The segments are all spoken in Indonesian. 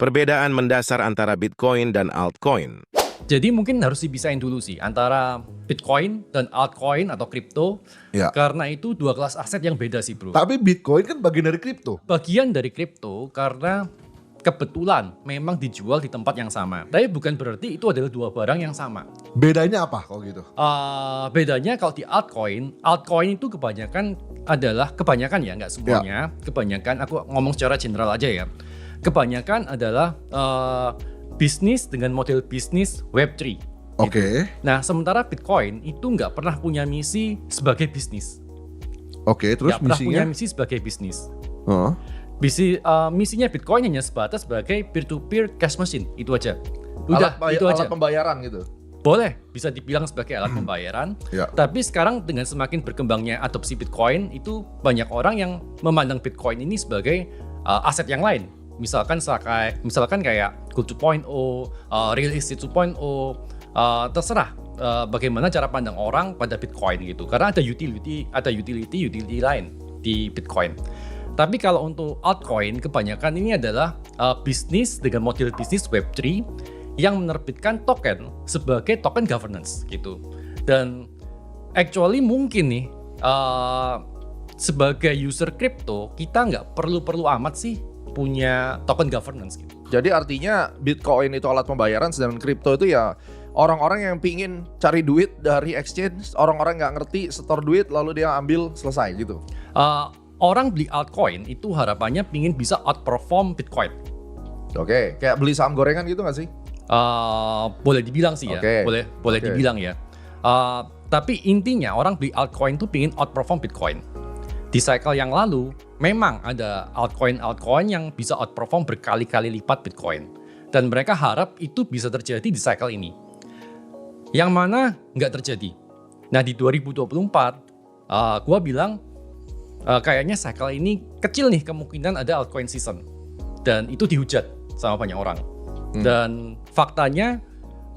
Perbedaan mendasar antara Bitcoin dan altcoin. Jadi mungkin harus dipisahin dulu sih antara Bitcoin dan altcoin atau kripto. Ya. Karena itu dua kelas aset yang beda sih bro. Tapi Bitcoin kan bagian dari kripto. Bagian dari kripto karena kebetulan memang dijual di tempat yang sama. Tapi bukan berarti itu adalah dua barang yang sama. Bedanya apa kalau gitu? Bedanya kalau di altcoin itu kebanyakan ya, nggak semuanya. Kebanyakan, aku ngomong secara general aja ya. Kebanyakan adalah bisnis dengan model bisnis Web3. Oke. Nah, sementara Bitcoin itu nggak pernah punya misi sebagai bisnis. Oke, terus Nggak pernah punya misinya? misi sebagai bisnis. Heeh. Misinya Bitcoin hanya sebatas sebagai peer-to-peer cash machine, itu aja. Udah, itu aja. Alat pembayaran gitu. Boleh, bisa dibilang sebagai alat pembayaran. Ya. Tapi sekarang dengan semakin berkembangnya adopsi Bitcoin, itu banyak orang yang memandang Bitcoin ini sebagai aset yang lain. Misalkan kayak Gold 2.0, Real Estate 2.0, terserah bagaimana cara pandang orang pada Bitcoin gitu. Karena ada utility lain di Bitcoin. Tapi kalau untuk altcoin, kebanyakan ini adalah bisnis dengan model bisnis Web3 yang menerbitkan token sebagai token governance gitu. Dan actually mungkin nih sebagai user crypto kita nggak perlu amat sih punya token governance gitu. Jadi artinya Bitcoin itu alat pembayaran, sedangkan kripto itu ya orang-orang yang pingin cari duit dari exchange, orang-orang nggak ngerti setor duit lalu dia ambil selesai gitu. Orang beli altcoin itu harapannya pingin bisa outperform Bitcoin. Oke, kayak beli saham gorengan gitu nggak sih? Boleh dibilang sih ya, Oke. boleh dibilang ya. Tapi intinya orang beli altcoin tuh pingin outperform Bitcoin. Di cycle yang lalu, memang ada altcoin yang bisa outperform berkali-kali lipat Bitcoin. Dan mereka harap itu bisa terjadi di cycle ini. Yang mana nggak terjadi. Nah di 2024, gua bilang kayaknya cycle ini kecil nih kemungkinan ada altcoin season. Dan itu dihujat sama banyak orang. Dan faktanya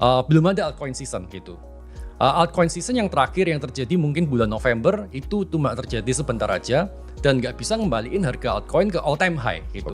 belum ada altcoin season gitu. Altcoin season yang terakhir yang terjadi mungkin bulan November itu cuma terjadi sebentar aja dan nggak bisa ngembaliin harga altcoin ke all time high gitu.